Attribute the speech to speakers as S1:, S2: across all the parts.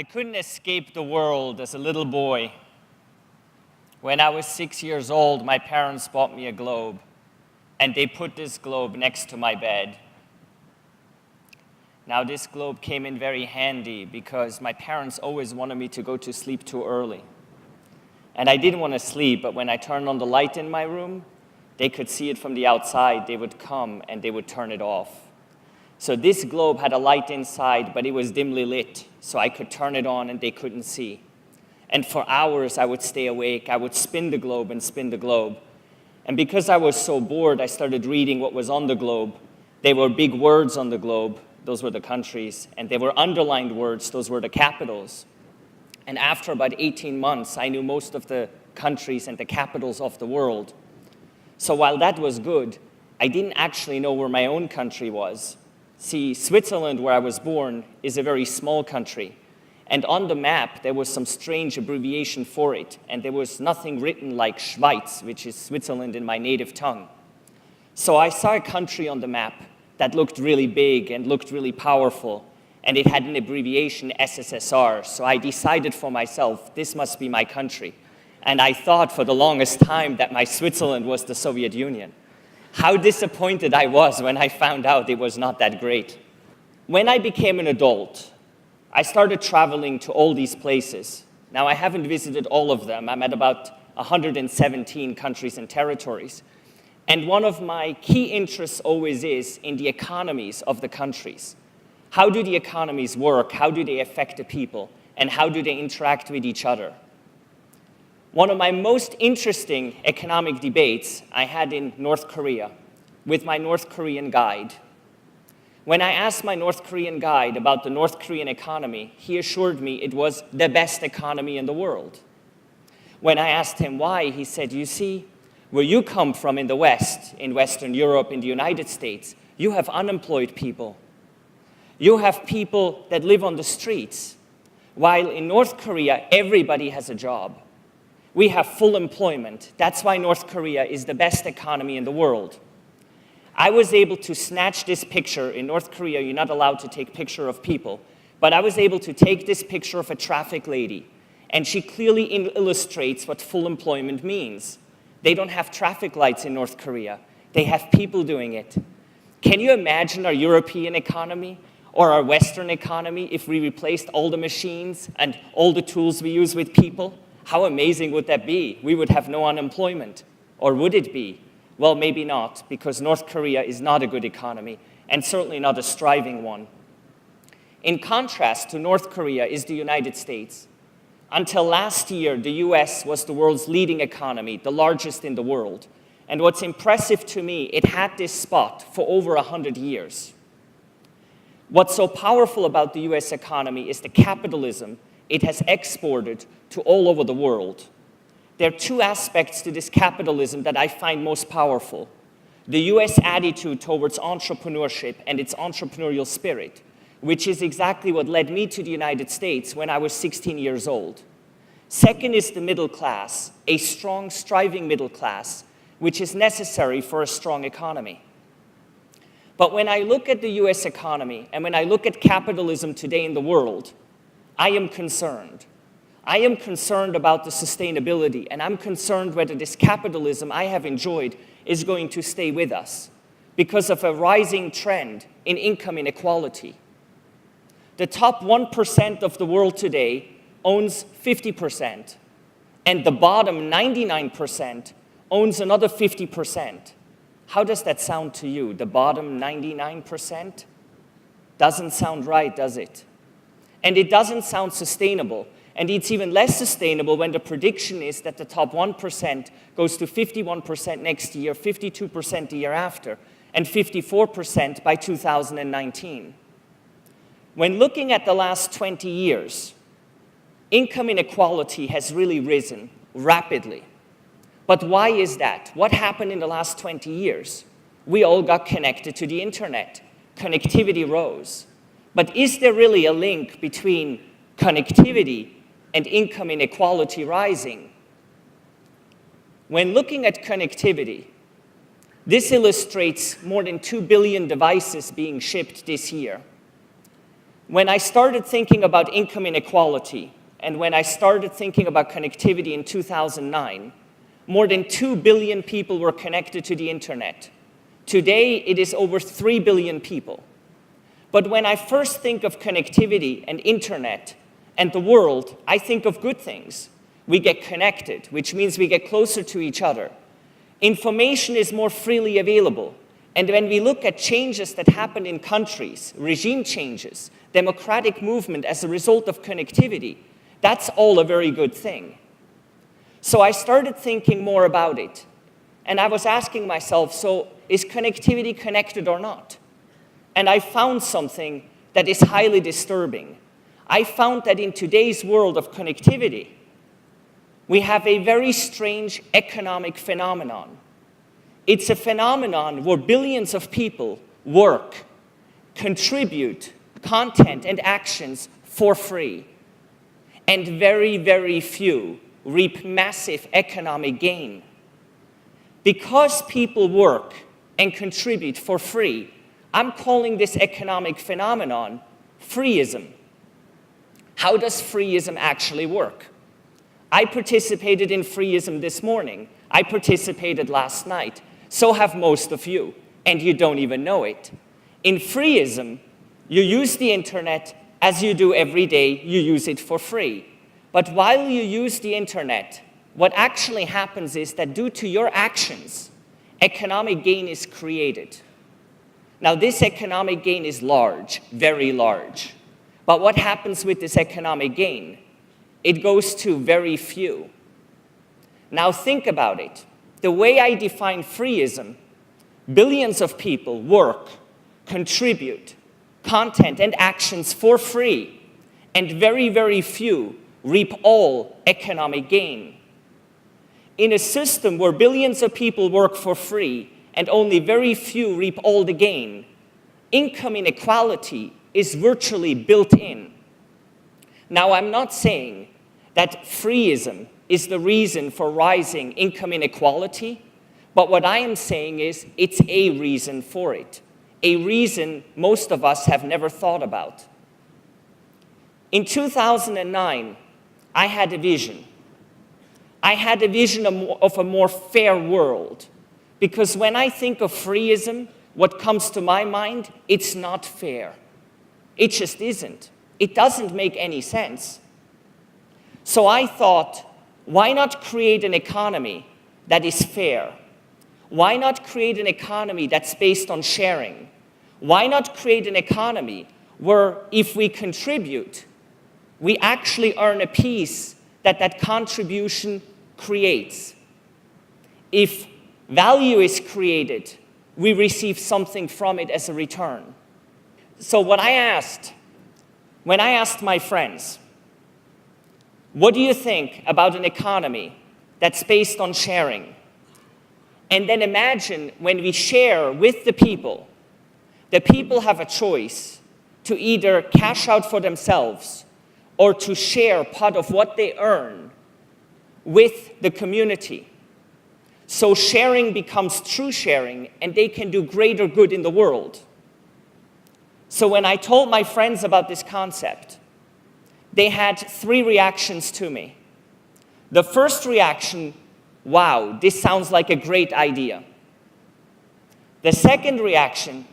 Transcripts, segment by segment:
S1: I couldn't escape the world as a little boy. When I was 6 years old, my parents bought me a globe, and they put this globe next to my bed. Now, this globe came in very handy because my parents always wanted me to go to sleep too early. And I didn't want to sleep, but when I turned on the light in my room, they could see it from the outside. They would come and they would turn it off. So this globe had a light inside, but it was dimly lit, so I could turn it on and they couldn't see. And for hours, I would stay awake. I would spin the globe and spin the globe. And because I was so bored, I started reading what was on the globe. There were big words on the globe. Those were the countries. And there were underlined words. Those were the capitals. And after about 18 months, I knew most of the countries and the capitals of the world. So while that was good, I didn't actually know where my own country was. See, Switzerland, where I was born, is a very small country. And on the map, there was some strange abbreviation for it. And there was nothing written like Schweiz, which is Switzerland in my native tongue. So I saw a country on the map that looked really big and looked really powerful. And it had an abbreviation, SSSR. So I decided for myself, this must be my country. And I thought for the longest time that my Switzerland was the Soviet Union. How disappointed I was when I found out it was not that great. When I became an adult, I started traveling to all these places. Now, I haven't visited all of them. I'm at about 117 countries and territories. And one of my key interests always is in the economies of the countries. How do the economies work? How do they affect the people? And how do they interact with each other? One of my most interesting economic debates I had in North Korea with my North Korean guide. When I asked my North Korean guide about the North Korean economy, he assured me it was the best economy in the world. When I asked him why, he said, you see, where you come from in the West, in Western Europe, in the United States, you have unemployed people. You have people that live on the streets, while in North Korea, everybody has a job. We have full employment. That's why North Korea is the best economy in the world. I was able to snatch this picture. In North Korea, you're not allowed to take picture of people. But I was able to take this picture of a traffic lady. And she clearly illustrates what full employment means. They don't have traffic lights in North Korea. They have people doing it. Can you imagine our European economy or our Western economy if we replaced all the machines and all the tools we use with people? How amazing would that be? We would have no unemployment. Or would it be? Well, maybe not, because North Korea is not a good economy, and certainly not a striving one. In contrast to North Korea is the United States. Until last year, the US was the world's leading economy, the largest in the world. And what's impressive to me, it had this spot for over 100 years. What's so powerful about the US economy is the capitalism it has exported to all over the world. There are two aspects to this capitalism that I find most powerful. The US attitude towards entrepreneurship and its entrepreneurial spirit, which is exactly what led me to the United States when I was 16 years old. Second is the middle class, a strong, striving middle class, which is necessary for a strong economy. But when I look at the US economy and when I look at capitalism today in the world, I am concerned. I am concerned about the sustainability, and I'm concerned whether this capitalism I have enjoyed is going to stay with us because of a rising trend in income inequality. The top 1% of the world today owns 50%, and the bottom 99% owns another 50%. How does that sound to you? The bottom 99%? Doesn't sound right, does it? And it doesn't sound sustainable. And it's even less sustainable when the prediction is that the top 1% goes to 51% next year, 52% the year after, and 54% by 2019. When looking at the last 20 years, income inequality has really risen rapidly. But why is that? What happened in the last 20 years? We all got connected to the internet. Connectivity rose. But is there really a link between connectivity and income inequality rising? When looking at connectivity, this illustrates more than 2 billion devices being shipped this year. when I started thinking about income inequality, and when I started thinking about connectivity in 2009, more than 2 billion people were connected to the internet. Today, it is over 3 billion people. But when I first think of connectivity and internet and the world, I think of good things. We get connected, which means we get closer to each other. Information is more freely available. And when we look at changes that happen in countries, regime changes, democratic movement as a result of connectivity, that's all a very good thing. So I started thinking more about it. And I was asking myself, so is connectivity connected or not? And I found something that is highly disturbing. I found that in today's world of connectivity, we have a very strange economic phenomenon. It's a phenomenon where billions of people work, contribute content and actions for free, and very, very few reap massive economic gain. Because people work and contribute for free, I'm calling this economic phenomenon freeism. How does freeism actually work? I participated in freeism this morning. I participated last night. So have most of you, and you don't even know it. In freeism, you use the internet as you do every day. You use it for free. But while you use the internet, what actually happens is that due to your actions, economic gain is created. Now, this economic gain is large, very large. But what happens with this economic gain? It goes to very few. Now, think about it. The way I define freeism, billions of people work, contribute, content and actions for free, and very, very few reap all economic gain. In a system where billions of people work for free and only very few reap all the gain, income inequality is virtually built in. Now, I'm not saying that freeism is the reason for rising income inequality, but what I am saying is it's a reason for it, a reason most of us have never thought about. In 2009, I had a vision. I had a vision of a more fair world, because when I think of freeism, what comes to my mind, it's not fair. It just isn't. It doesn't make any sense. So I thought, why not create an economy that is fair? Why not create an economy that's based on sharing? Why not create an economy where if we contribute, we actually earn a piece that that contribution creates? If value is created, we receive something from it as a return. So when I asked my friends, what do you think about an economy that's based on sharing? And then imagine when we share with the people have a choice to either cash out for themselves or to share part of what they earn with the community. So sharing becomes true sharing, and they can do greater good in the world. So when I told my friends about this concept, they had 3 reactions to me. The first reaction, wow, this sounds like a great idea. The second reaction,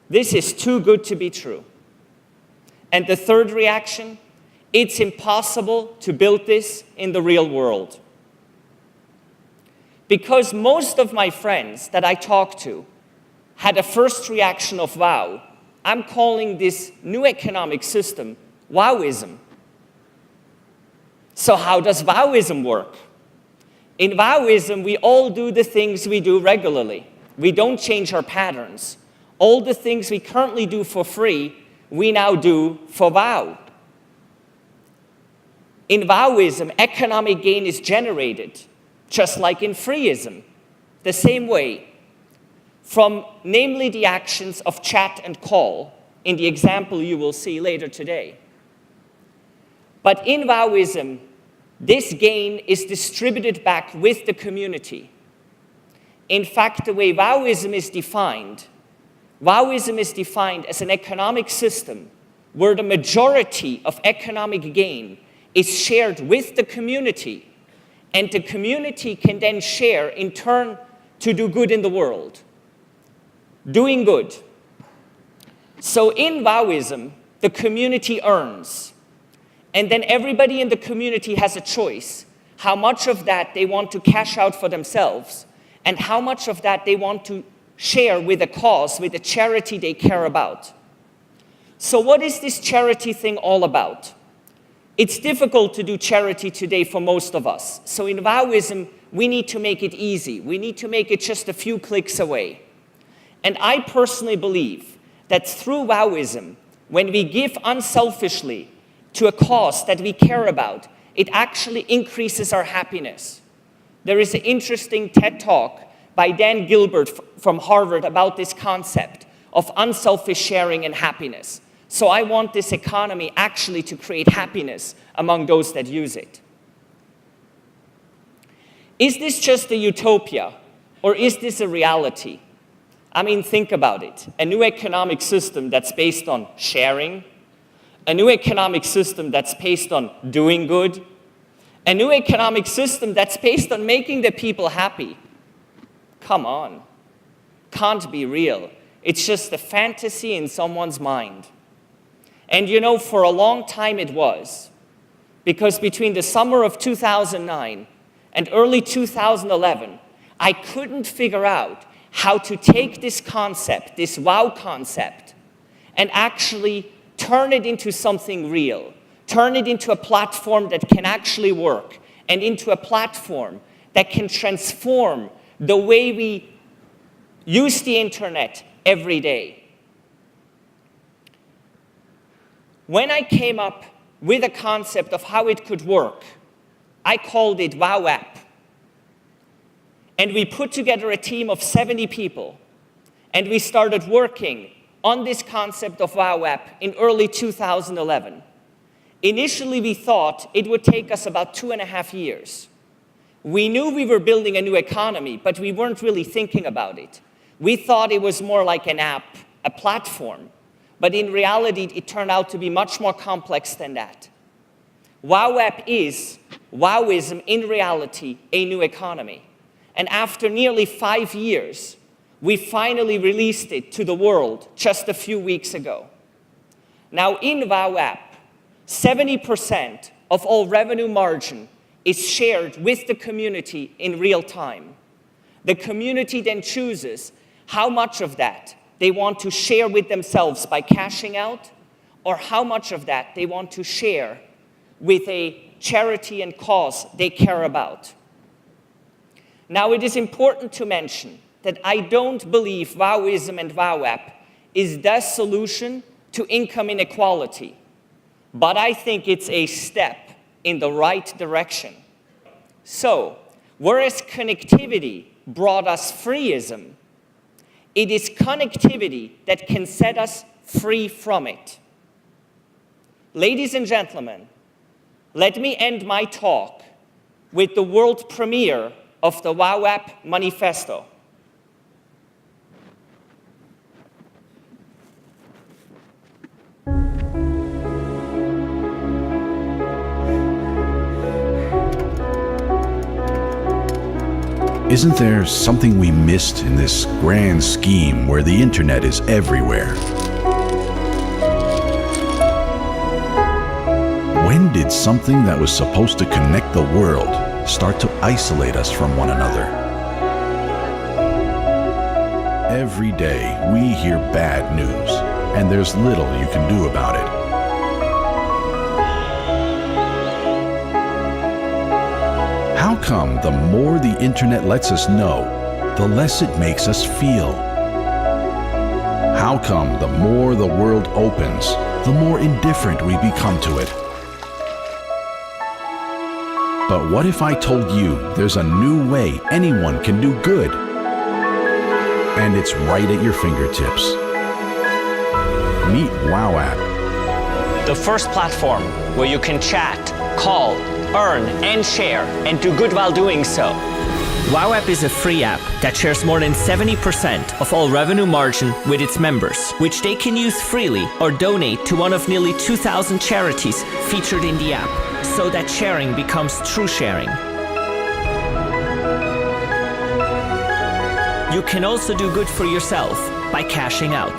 S1: this is too good to be true. And the third reaction, it's impossible to build this in the real world. Because most of my friends that I talked to had a first reaction of wow. I'm calling this new economic system wowism. So how does wowism work? In wowism, we all do the things we do regularly. We don't change our patterns. All the things we currently do for free, we now do for wow. In wowism, economic gain is generated, just like in freeism, the same way, from namely the actions of chat and call, in the example you will see later today. But in wowism, this gain is distributed back with the community. In fact, the way wowism is defined as an economic system where the majority of economic gain is shared with the community, and the community can then share in turn to do good in the world. Doing good. So in Wowism, the community earns, and then everybody in the community has a choice how much of that they want to cash out for themselves, and how much of that they want to share with a cause, with a charity they care about. So what is this charity thing all about? It's difficult to do charity today for most of us. So in Wowism, we need to make it easy. We need to make it just a few clicks away. And I personally believe that through Wowism, when we give unselfishly to a cause that we care about, it actually increases our happiness. There is an interesting TED Talk by Dan Gilbert from Harvard about this concept of unselfish sharing and happiness. So I want this economy actually to create happiness among those that use it. Is this just a utopia, or is this a reality? I mean, think about it. A new economic system that's based on sharing, a new economic system that's based on doing good, a new economic system that's based on making the people happy. Come on. Can't be real. It's just a fantasy in someone's mind. And you know, for a long time it was. Because between the summer of 2009 and early 2011, I couldn't figure out how to take this concept, this wow concept, and actually turn it into something real. Turn it into a platform that can actually work, and into a platform that can transform the way we use the internet every day. When I came up with a concept of how it could work, I called it WowApp. And we put together a team of 70 people, and we started working on this concept of WowApp in early 2011. Initially, we thought it would take us about 2.5 years. We knew we were building a new economy, but we weren't really thinking about it. We thought it was more like an app, a platform. But in reality, it turned out to be much more complex than that. WowApp is, Wowism in reality, a new economy. And after nearly 5 years, we finally released it to the world just a few weeks ago. Now in WowApp, 70% of all revenue margin is shared with the community in real time. The community then chooses how much of that they want to share with themselves by cashing out, or how much of that they want to share with a charity and cause they care about. Now, it is important to mention that I don't believe Wowism and WowApp is the solution to income inequality, but I think it's a step in the right direction. So, whereas connectivity brought us freeism, it is connectivity that can set us free from it. Ladies and gentlemen, let me end my talk with the world premiere of the WowApp Manifesto.
S2: Isn't there something we missed in this grand scheme where the internet is everywhere? When did something that was supposed to connect the world start to isolate us from one another? Every day we hear bad news, and there's little you can do about it. How come the more the internet lets us know, the less it makes us feel? How come the more the world opens, the more indifferent we become to it? But what if I told you there's a new way anyone can do good? And it's right at your fingertips. Meet WowApp.
S1: The first platform where you can chat, call, earn, and share, and do good while doing so. WowApp is a free app that shares more than 70% of all revenue margin with its members, which they can use freely or donate to one of nearly 2,000 charities featured in the app, so that sharing becomes true sharing. You can also do good for yourself by cashing out.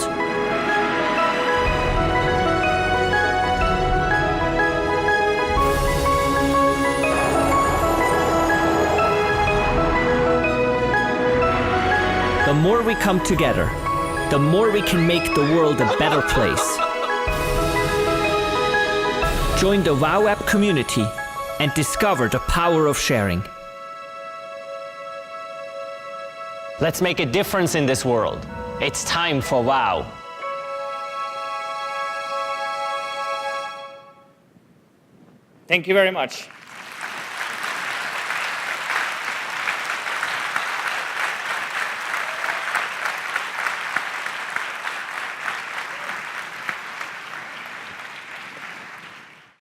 S1: The more we come together, the more we can make the world a better place. Join the WowApp community and discover the power of sharing. Let's make a difference in this world. It's time for Wow. Thank you very much.